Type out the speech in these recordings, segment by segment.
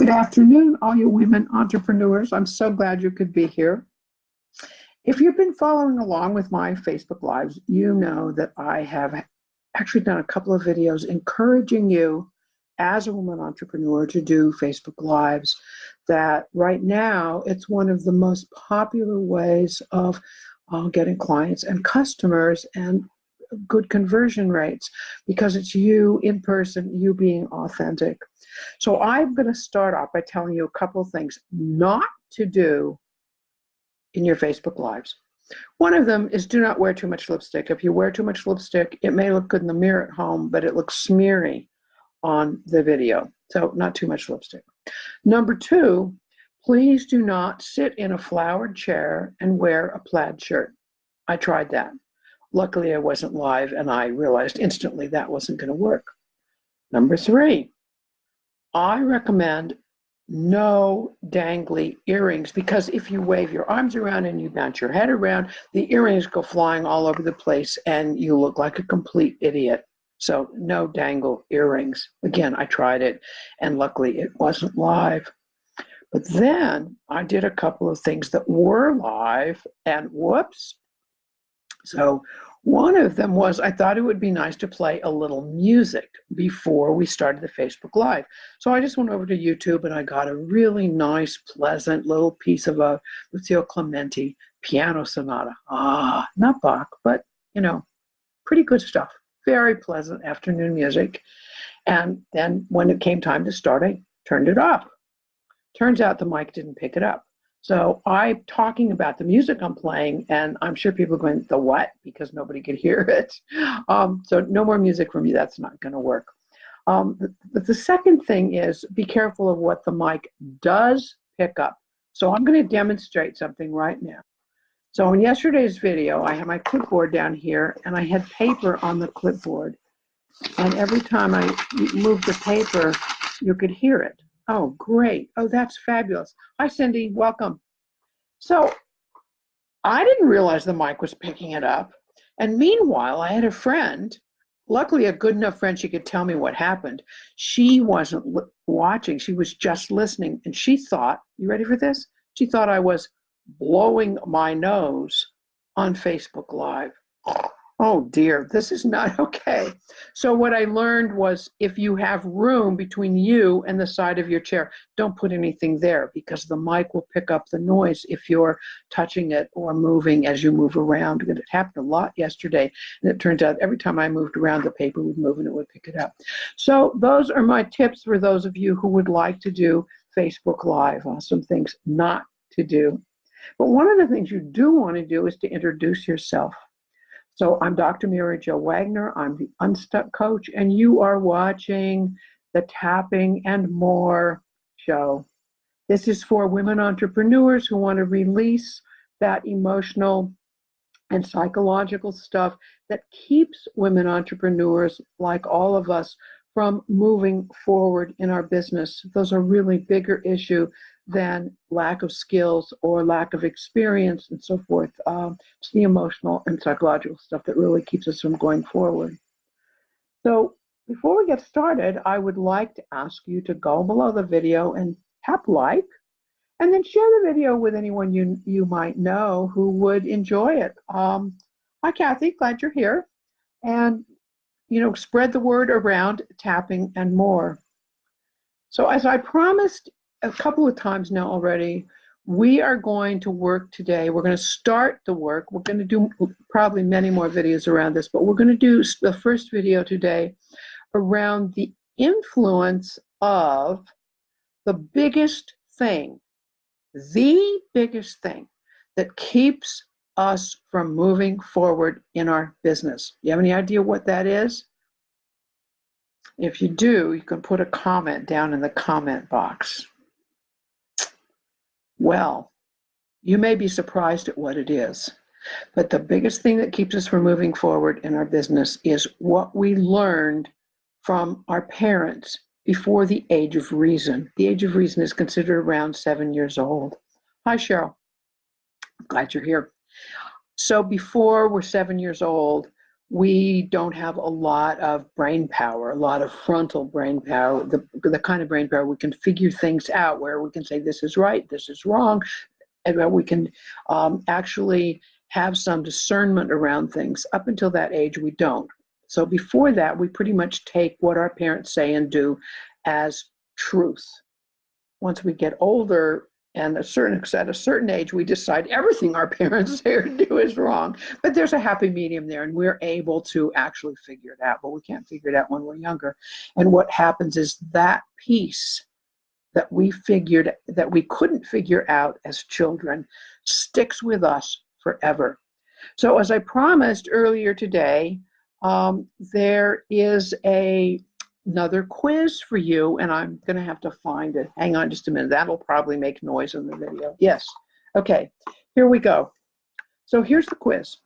Good afternoon, all you women entrepreneurs. I'm so glad you could be here. If you've been following along with my Facebook Lives, you know that I have actually done a couple of videos encouraging you as a woman entrepreneur to do Facebook Lives. That right now, it's one of the most popular ways of getting clients and customers and good conversion rates because it's you in person, you being authentic. So I'm going to start off by telling you a couple of things not to do in your Facebook Lives. One of them is do not wear too much lipstick. If you wear too much lipstick, it may look good in the mirror at home, but it looks smeary on the video. So not too much lipstick. Number two, please do not sit in a flowered chair and wear a plaid shirt. I tried that. Luckily, I wasn't live, and I realized instantly that wasn't going to work. Number three, I recommend no dangly earrings, because if you wave your arms around and you bounce your head around, the earrings go flying all over the place and you look like a complete idiot. So no dangle earrings. Again, I tried it, and luckily it wasn't live. But then I did a couple of things that were live, and whoops. So one of them was I thought it would be nice to play a little music before we started the Facebook Live. So I just went over to YouTube and I got a really nice, pleasant little piece of a Lucio Clementi piano sonata. Not Bach, but, pretty good stuff. Very pleasant afternoon music. And then when it came time to start, I turned it off. Turns out the mic didn't pick it up. So I'm talking about the music I'm playing, and I'm sure people are going, the what? Because nobody could hear it. So no more music from me. That's not going to work. But the second thing is be careful of what the mic does pick up. So I'm going to demonstrate something right now. So in yesterday's video, I had my clipboard down here, and I had paper on the clipboard. And every time I moved the paper, you could hear it. Oh, great. Oh, that's fabulous. Hi, Cindy. Welcome. So I didn't realize the mic was picking it up. And meanwhile, I had a friend, luckily a good enough friend she could tell me what happened. She wasn't watching. She was just listening. And she thought, you ready for this? She thought I was blowing my nose on Facebook Live. Oh dear, this is not okay. So what I learned was if you have room between you and the side of your chair, don't put anything there, because the mic will pick up the noise if you're touching it or moving as you move around. And it happened a lot yesterday, and it turns out every time I moved around, the paper would move and it would pick it up. So those are my tips for those of you who would like to do Facebook Live, some things not to do. But one of the things you do want to do is to introduce yourself. So I'm Dr. Mary Jo Wagner. I'm the Unstuck Coach, and you are watching the Tapping and More show. This is for women entrepreneurs who want to release that emotional and psychological stuff that keeps women entrepreneurs, like all of us, from moving forward in our business. Those are really bigger issue than lack of skills or lack of experience and so forth. It's the emotional and psychological stuff that really keeps us from going forward. So before we get started, I would like to ask you to go below the video and tap like, and then share the video with anyone you might know who would enjoy it. Hi, Kathy, glad you're here. And spread the word around Tapping and More. So as I promised a couple of times now already, we are going to work today. We're going to start the work. We're going to do probably many more videos around this, but we're going to do the first video today around the influence of the biggest thing that keeps us from moving forward in our business. You have any idea what that is? If you do, you can put a comment down in the comment box. Well, you may be surprised at what it is, but the biggest thing that keeps us from moving forward in our business is what we learned from our parents before the age of reason. The age of reason is considered around 7 years old. Hi, Cheryl. Glad you're here. So before we're 7 years old, We don't have a lot of brain power, a lot of frontal brain power, the kind of brain power we can figure things out, where we can say this is right, this is wrong, and where we can actually have some discernment around things. Up until that age, we don't. So before that, we pretty much take what our parents say and do as truth. Once we get older, and at a certain age, we decide everything our parents say or do is wrong. But there's a happy medium there, and we're able to actually figure it out. But we can't figure it out when we're younger. And what happens is that piece that we couldn't figure out as children sticks with us forever. So as I promised earlier today, there is another quiz for you, and I'm going to have to find it. Hang on just a minute. That'll probably make noise in the video. Yes. Okay, here we go. So here's the quiz.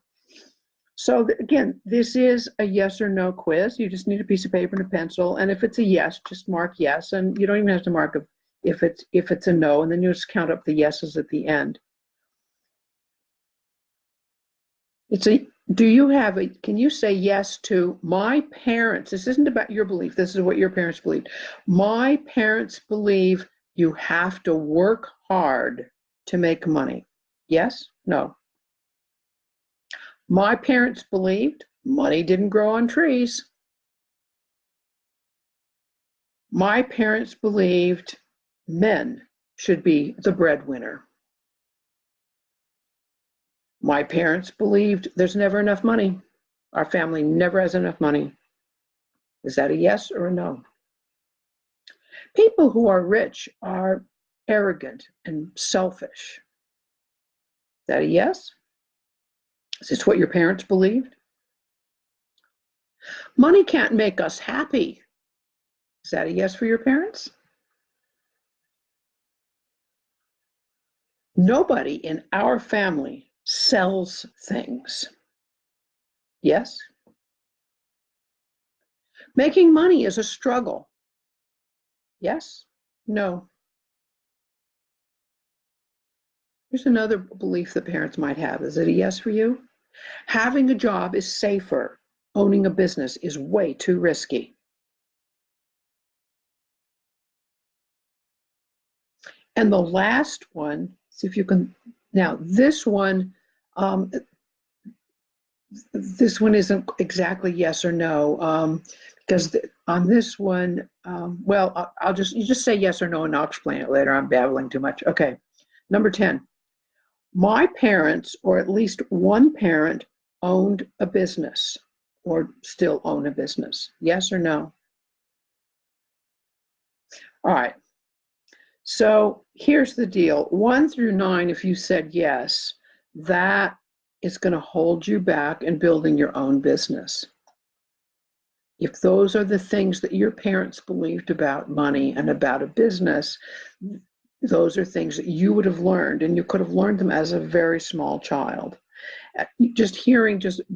So again, this is a yes or no quiz. You just need a piece of paper and a pencil, and if it's a yes, just mark yes, and you don't even have to mark if it's a no, and then you just count up the yeses at the end. Can you say yes to my parents? This isn't about your belief. This is what your parents believed. My parents believe you have to work hard to make money. Yes? No? My parents believed money didn't grow on trees. My parents believed men should be the breadwinner. My parents believed there's never enough money. Our family never has enough money. Is that a yes or a no? People who are rich are arrogant and selfish. Is that a yes? Is this what your parents believed? Money can't make us happy. Is that a yes for your parents? Nobody in our family sells things. Yes? Making money is a struggle. Yes? No? Here's another belief that parents might have. Is it a yes for you? Having a job is safer. Owning a business is way too risky. And the last one, see if you can, now this one isn't exactly yes or no, because on this one, well, you just say yes or no and I'll explain it later. I'm babbling too much. Okay, number 10. My parents, or at least one parent, owned a business or still own a business. Yes or no? All right. So here's the deal. 1 through 9, if you said yes, that is going to hold you back in building your own business. If those are the things that your parents believed about money and about a business, those are things that you would have learned, and you could have learned them as a very small child. Just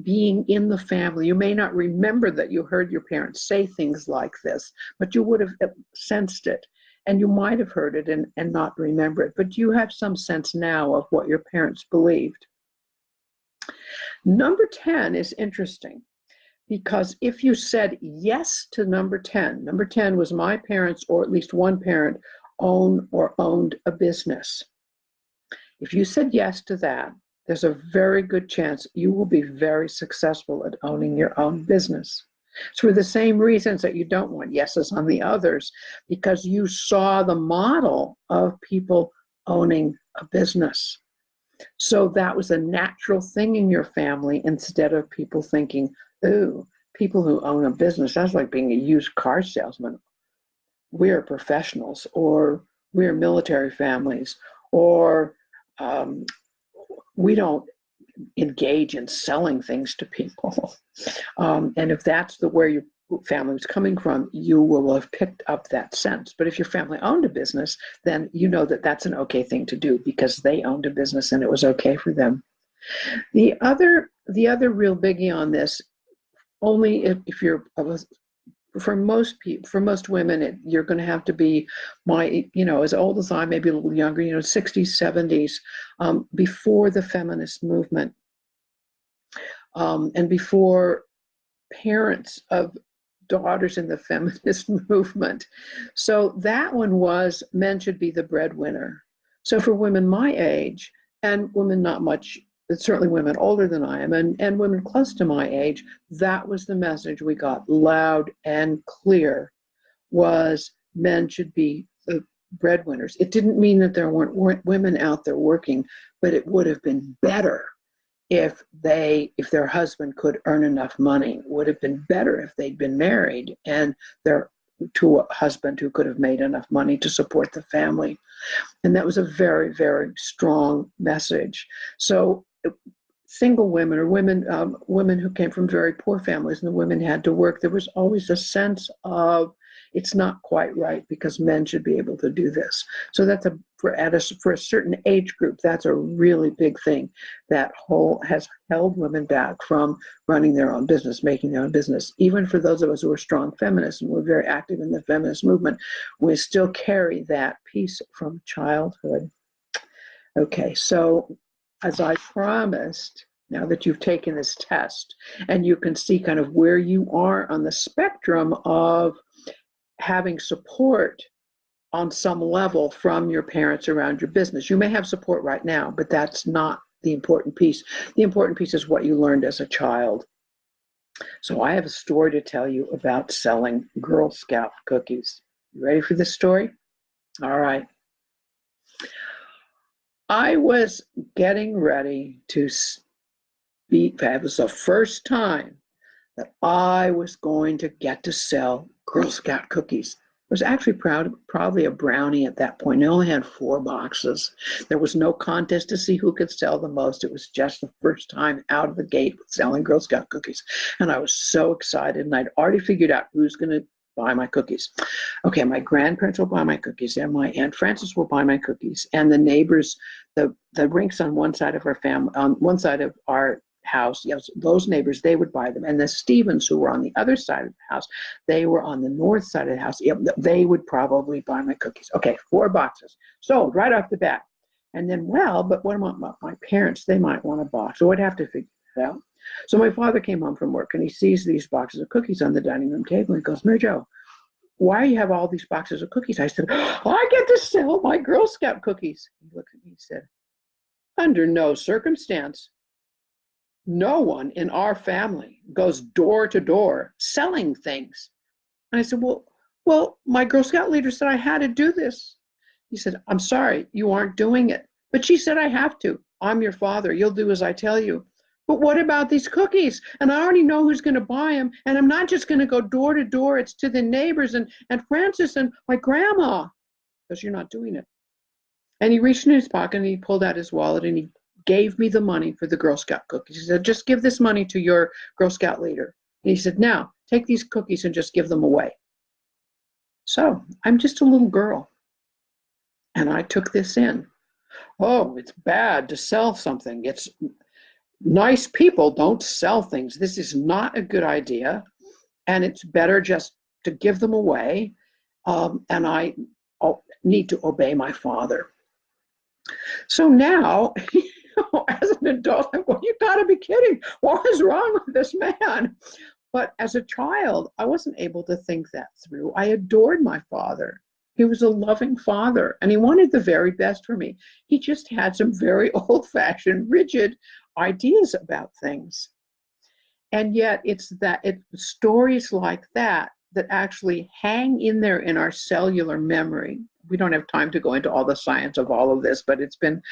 being in the family, you may not remember that you heard your parents say things like this, but you would have sensed it. And you might have heard it and not remember it, but you have some sense now of what your parents believed. Number 10 is interesting, because if you said yes to number 10 was my parents, or at least one parent, owned a business. If you said yes to that, there's a very good chance you will be very successful at owning your own business. It's for the same reasons that you don't want yeses on the others, because you saw the model of people owning a business. So that was a natural thing in your family, instead of people thinking, ooh, people who own a business, that's like being a used car salesman. We're professionals, or we're military families, or we don't engage in selling things to people. And if that's where your family was coming from, you will have picked up that sense. But if your family owned a business, then you know that that's an okay thing to do, because they owned a business and it was okay for them. The other real biggie on this, only if you're for most women, you're going to have to be as old as I, maybe a little younger, 60s, 70s, before the feminist movement, and before parents of daughters in the feminist movement. So that one was men should be the breadwinner. So for women my age, and women not much, but certainly women older than I am, and women close to my age, that was the message we got loud and clear, was men should be the breadwinners. It didn't mean that there weren't women out there working, but it would have been better if their husband could earn enough money. It would have been better if they'd been married and to a husband who could have made enough money to support the family. And that was a very, very strong message. So single women, or women who came from very poor families, and the women had to work, there was always a sense of, it's not quite right because men should be able to do this. So that's for a certain age group, that's a really big thing that has held women back from running their own business, making their own business. Even for those of us who are strong feminists and we're very active in the feminist movement, we still carry that piece from childhood. Okay, so as I promised, now that you've taken this test and you can see kind of where you are on the spectrum of having support on some level from your parents around your business. You may have support right now, but that's not the important piece. The important piece is what you learned as a child. So I have a story to tell you about selling Girl Scout cookies. You ready for this story? All right. I was getting ready to speak. It was the first time that I was going to get to sell Girl Scout cookies. I was actually probably a brownie at that point. I only had 4 boxes. There was no contest to see who could sell the most. It was just the first time out of the gate with selling Girl Scout cookies. And I was so excited, and I'd already figured out who's going to buy my cookies. Okay, my grandparents will buy my cookies, and my Aunt Frances will buy my cookies, and the neighbors, the Rinks on one side of our family, on one side of our house, yes, those neighbors, they would buy them. And the Stevens, who were on the other side of the house, they were on the north side of the house. Yep, they would probably buy my cookies. Okay, 4 boxes sold right off the bat. And then, well, but what about my parents? They might want a box. So I'd have to figure that out. So my father came home from work and he sees these boxes of cookies on the dining room table. And he goes, Mary Jo, why do you have all these boxes of cookies? I said, I get to sell my Girl Scout cookies. He looked at me and said, under no circumstance. No one in our family goes door to door selling things. And I said, well, my Girl Scout leader said I had to do this. He said, I'm sorry, you aren't doing it. But she said I have to. I'm your father. You'll do as I tell you. But what about these cookies? And I already know who's going to buy them. And I'm not just going to go door to door. It's to the neighbors and Frances and my grandma, because you're not doing it. And he reached in his pocket and he pulled out his wallet and he gave me the money for the Girl Scout cookies. He said, just give this money to your Girl Scout leader. And he said, now take these cookies and just give them away. So I'm just a little girl. And I took this in. Oh, it's bad to sell something. It's nice people don't sell things. This is not a good idea. And it's better just to give them away. And I need to obey my father. So now, as an adult, I'm going, you gotta be kidding. What is wrong with this man? But as a child, I wasn't able to think that through. I adored my father. He was a loving father, and he wanted the very best for me. He just had some very old-fashioned, rigid ideas about things. And yet it's stories like that that actually hang in there in our cellular memory. We don't have time to go into all the science of all of this, but it's been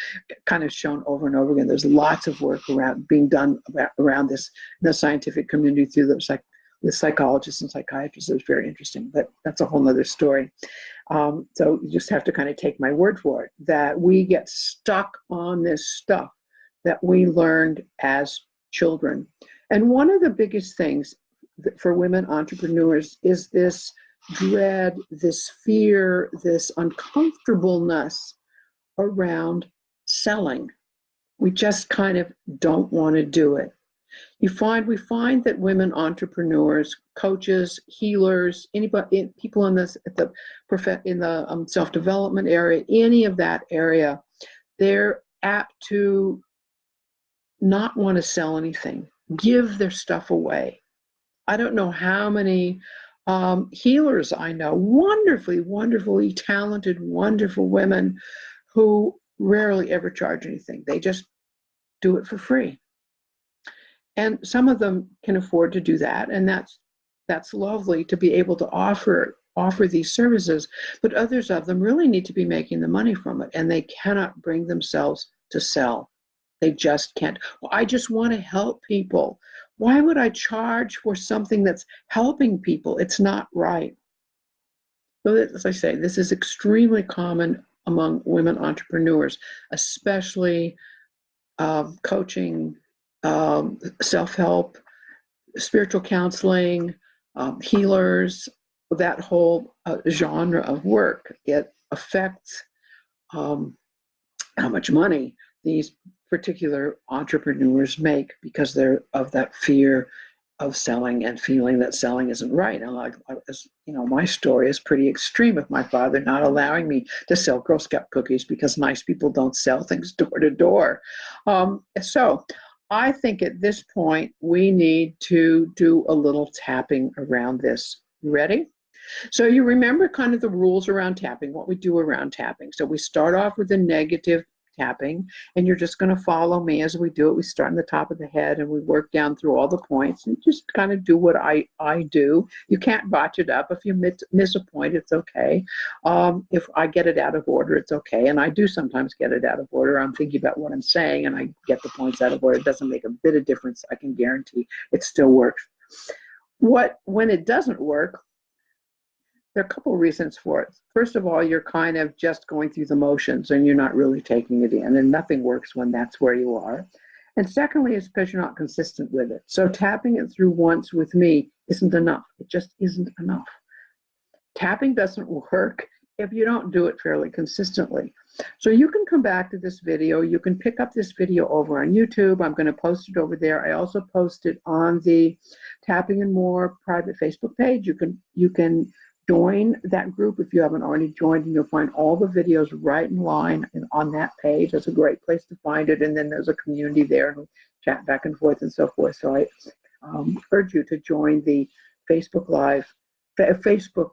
kind of shown over and over again. There's lots of work being done around this in the scientific community through the psychologists and psychiatrists. It's very interesting, but that's a whole nother story. So you just have to kind of take my word for it, that we get stuck on this stuff that we learned as children. And one of the biggest things for women entrepreneurs is this dread, this fear, this uncomfortableness around selling. We just kind of don't want to do it. We find that women entrepreneurs, coaches, healers, anybody, people in the self-development area, any of that area, they're apt to not want to sell anything, give their stuff away. I don't know how many healers I know, wonderfully, wonderfully talented, wonderful women who rarely ever charge anything. They just do it for free. And some of them can afford to do that, and that's lovely to be able to offer these services, but others of them really need to be making the money from it, and they cannot bring themselves to sell. They just can't. Well, I just want to help people. Why would I charge for something that's helping people? It's not right. So, as I say, this is extremely common among women entrepreneurs, especially coaching, self-help, spiritual counseling, healers, that whole genre of work. It affects how much money these particular entrepreneurs make because they're of that fear of selling and feeling that selling isn't right. And like, as you know, my story is pretty extreme of my father not allowing me to sell Girl Scout cookies because nice people don't sell things door to door. So I think at this point we need to do a little tapping around this. Ready? So you remember kind of the rules around tapping, what we do around tapping. So we start off with a negative tapping, and you're just going to follow me as we do it. We start on the top of the head and we work down through all the points and just kind of do what I do. You can't botch it up. If you miss a point, it's okay. If I get it out of order, it's okay. And I do sometimes get it out of order. I'm thinking about what I'm saying and I get the points out of order. It doesn't make a bit of difference. I can guarantee it still works. When it doesn't work, there are a couple of reasons for it. First of all, you're kind of just going through the motions and you're not really taking it in, and nothing works when that's where you are. And secondly, it's because you're not consistent with it. So tapping it through once with me isn't enough. It just isn't enough. Tapping doesn't work if you don't do it fairly consistently. So you can come back to this video. You can pick up this video over on YouTube. I'm going to post it over there. I also post it on the Tapping and More private Facebook page. You can join that group if you haven't already joined, and you'll find all the videos right in line and on that page. That's a great place to find it. And then there's a community there and we chat back and forth and so forth. So I urge you to join the Facebook Live, Facebook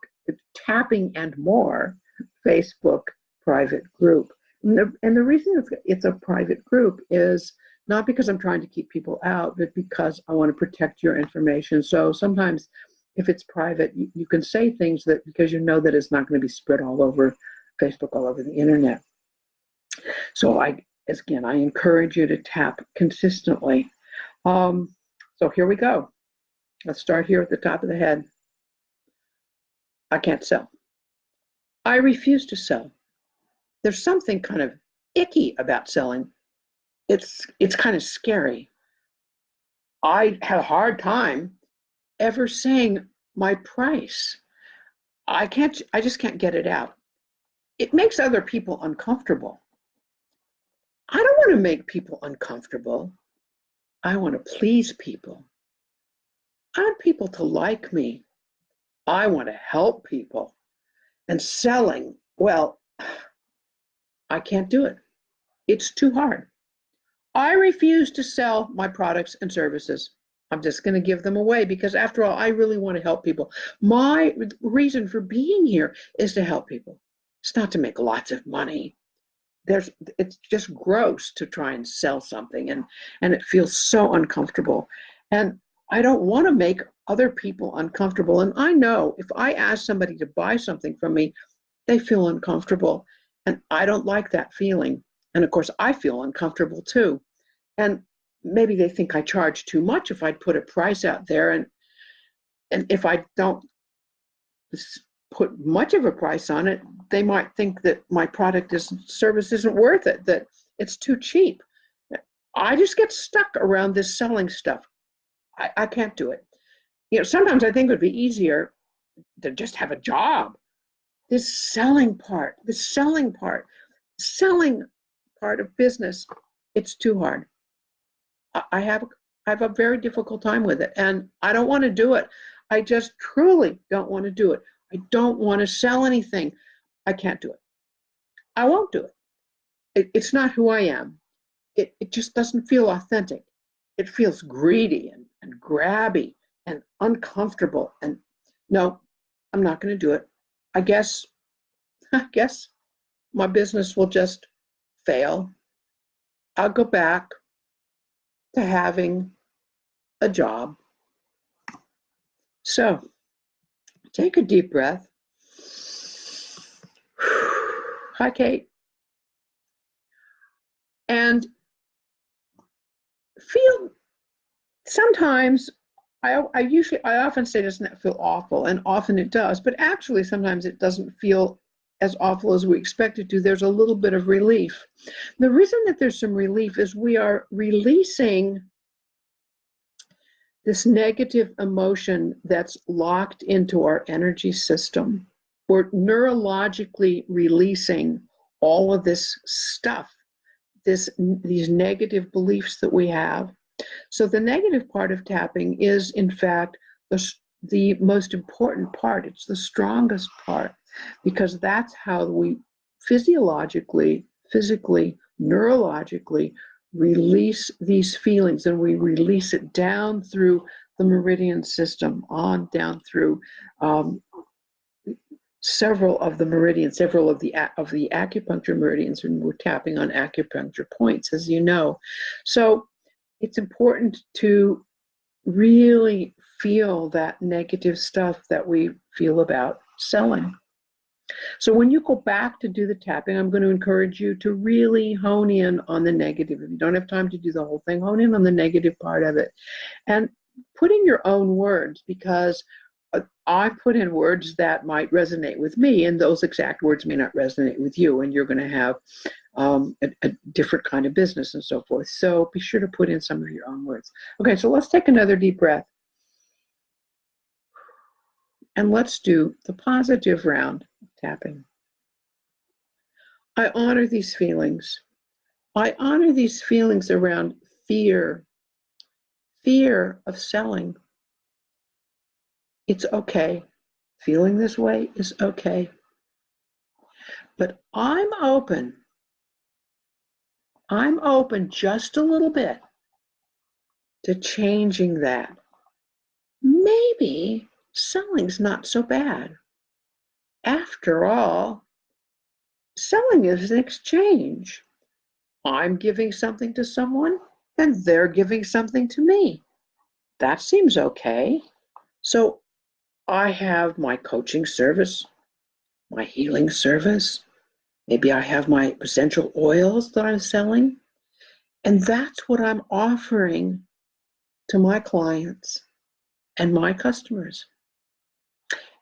Tapping and More Facebook private group. And the reason it's a private group is not because I'm trying to keep people out, but because I want to protect your information. So sometimes if it's private, you can say things that because you know that it's not going to be spread all over Facebook, all over the internet. So I encourage you to tap consistently. So here we go. Let's start here at the top of the head. I can't sell. I refuse to sell. There's something kind of icky about selling. It's kind of scary. I have a hard time ever saying my price. I just can't get it out. It makes other people uncomfortable. I don't want to make people uncomfortable. I want to please people. I want people to like me. I want to help people. And selling, well, I can't do it. It's too hard. I refuse to sell my products and services. I'm just going to give them away because after all, I really want to help people. My reason for being here is to help people. It's not to make lots of money. It's just gross to try and sell something, and it feels so uncomfortable. And I don't want to make other people uncomfortable. And I know if I ask somebody to buy something from me, they feel uncomfortable. And I don't like that feeling. And of course, I feel uncomfortable too. And maybe they think I charge too much if I put a price out there. And if I don't put much of a price on it, they might think that my service isn't worth it, that it's too cheap. I just get stuck around this selling stuff. I can't do it. Sometimes I think it would be easier to just have a job. This selling part of business, it's too hard. I have a very difficult time with it, and I don't want to do it. I just truly don't want to do it. I don't want to sell anything. I can't do it. I won't do it. It's not who I am. It just doesn't feel authentic. It feels greedy and grabby. and uncomfortable. And no, I'm not going to do it. I guess my business will just fail. I'll go back to having a job. So take a deep breath. Hi, Kate. And feel, sometimes I often say, doesn't that feel awful? And often it does, but actually sometimes it doesn't feel as awful as we expect it to. There's a little bit of relief. The reason that there's some relief is we are releasing this negative emotion that's locked into our energy system. We're neurologically releasing all of this stuff, these negative beliefs that we have. So the negative part of tapping is, in fact, the most important part. It's the strongest part, because that's how we physiologically, physically, neurologically release these feelings, and we release it down through the meridian system, on down through several of the meridians, several of the acupuncture meridians, and we're tapping on acupuncture points, as you know. So it's important to really feel that negative stuff that we feel about selling. So when you go back to do the tapping, I'm going to encourage you to really hone in on the negative. If you don't have time to do the whole thing, hone in on the negative part of it. And put in your own words, because I put in words that might resonate with me, and those exact words may not resonate with you, and you're going to have a different kind of business and so forth. So be sure to put in some of your own words. Okay, so let's take another deep breath. And let's do the positive round of tapping. I honor these feelings. I honor these feelings around fear, fear of selling. It's okay. Feeling this way is okay. But I'm open just a little bit to changing that. Maybe selling's not so bad. After all, selling is an exchange. I'm giving something to someone, and they're giving something to me. That seems okay. So I have my coaching service, my healing service. Maybe I have my essential oils that I'm selling. And that's what I'm offering to my clients and my customers.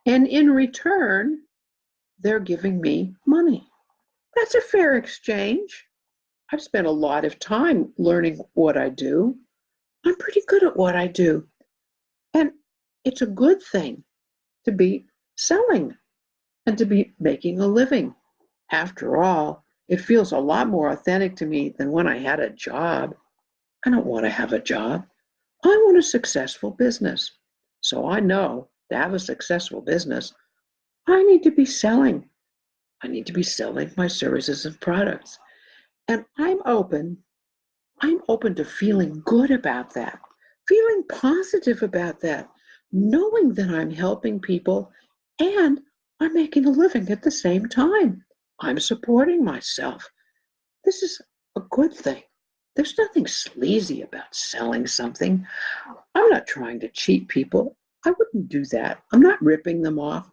And in return, they're giving me money. That's a fair exchange. I've spent a lot of time learning what I do. I'm pretty good at what I do. And it's a good thing to be selling and to be making a living. After all, it feels a lot more authentic to me than when I had a job. I don't want to have a job. I want a successful business. So I know to have a successful business, I need to be selling. I need to be selling my services and products. And I'm open to feeling good about that, feeling positive about that, knowing that I'm helping people and I'm making a living at the same time. I'm supporting myself. This is a good thing. There's nothing sleazy about selling something. I'm not trying to cheat people. I wouldn't do that. I'm not ripping them off.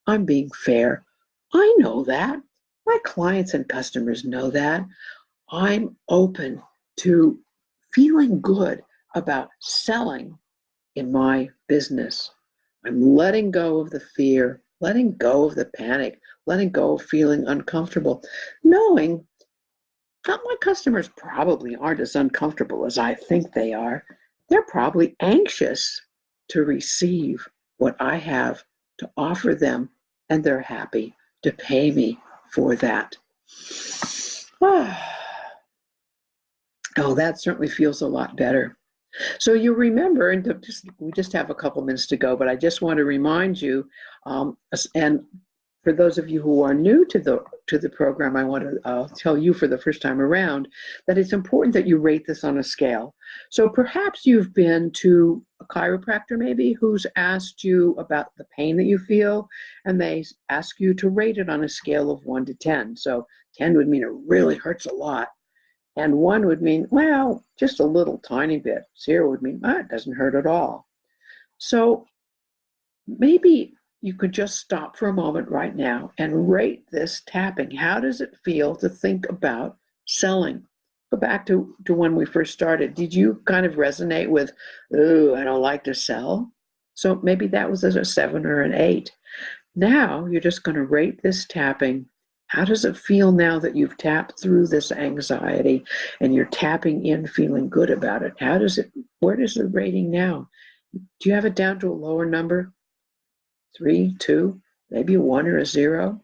I'm being fair. I know that. My clients and customers know that. I'm open to feeling good about selling in my business. I'm letting go of the fear, letting go of the panic, letting go of feeling uncomfortable, knowing that my customers probably aren't as uncomfortable as I think they are. They're probably anxious to receive what I have to offer them, and they're happy to pay me for that. Oh, that certainly feels a lot better. So you remember, and we just have a couple minutes to go, but I just want to remind you, and for those of you who are new to the program, I want to tell you for the first time around that it's important that you rate this on a scale. So perhaps you've been to a chiropractor maybe who's asked you about the pain that you feel, and they ask you to rate it on a scale of 1 to 10. So 10 would mean it really hurts a lot, and 1 would mean, well, just a little tiny bit. 0 would mean, it doesn't hurt at all. So maybe you could just stop for a moment right now and rate this tapping. How does it feel to think about selling? Go back to when we first started. Did you kind of resonate with, ooh, I don't like to sell? So maybe that was a 7 or an 8. Now you're just going to rate this tapping. How does it feel now that you've tapped through this anxiety and you're tapping in feeling good about it? Where does the rating now? Do you have it down to a lower number? 3, 2, maybe a 1 or a 0?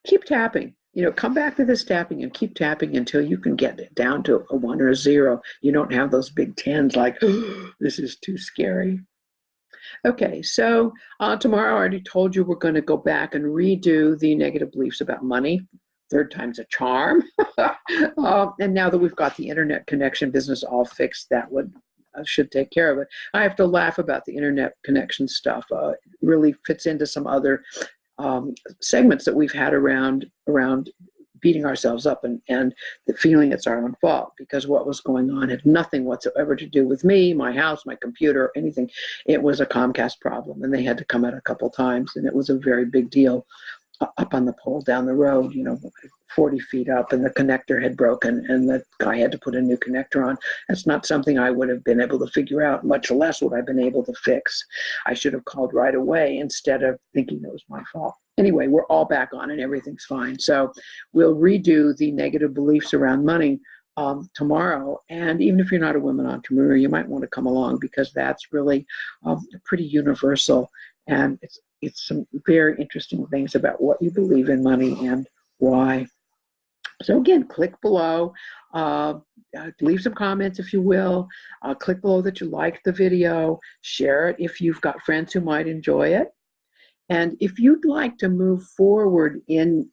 Keep tapping. Come back to this tapping and keep tapping until you can get it down to a 1 or a 0. You don't have those big 10s like, oh, this is too scary. Okay, so tomorrow I already told you we're going to go back and redo the negative beliefs about money. 3rd time's a charm. And now that we've got the internet connection business all fixed, that should take care of it. I have to laugh about the internet connection stuff. It really fits into some other segments that we've had around beating ourselves up and the feeling it's our own fault, because what was going on had nothing whatsoever to do with me, my house, my computer, anything. It was a Comcast problem, and they had to come out a couple times, and it was a very big deal up on the pole down the road, 40 feet up, and the connector had broken, and the guy had to put a new connector on. That's not something I would have been able to figure out, much less would I have been able to fix. I should have called right away instead of thinking it was my fault. Anyway, we're all back on and everything's fine. So we'll redo the negative beliefs around money tomorrow. And even if you're not a women entrepreneur, you might want to come along, because that's really pretty universal. And it's some very interesting things about what you believe in money and why. So again, click below, leave some comments if you will, click below that you liked the video, share it if you've got friends who might enjoy it. And if you'd like to move forward in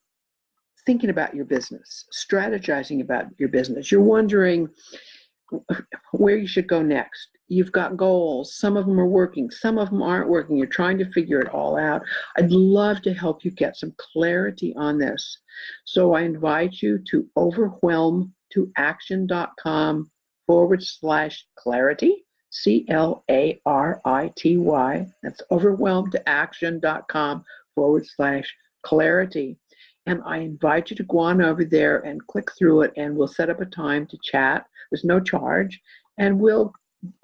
thinking about your business, strategizing about your business, you're wondering where you should go next. You've got goals. Some of them are working. Some of them aren't working. You're trying to figure it all out. I'd love to help you get some clarity on this. So I invite you to overwhelmtoaction.com/clarity. CLARITY. That's overwhelmtoaction.com/clarity. And I invite you to go on over there and click through it, and we'll set up a time to chat. There's no charge, and we'll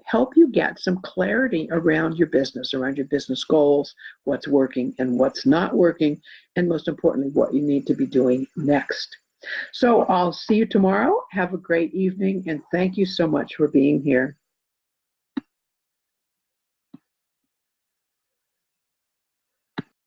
help you get some clarity around your business goals, what's working and what's not working, and most importantly, what you need to be doing next. So I'll see you tomorrow. Have a great evening, and thank you so much for being here.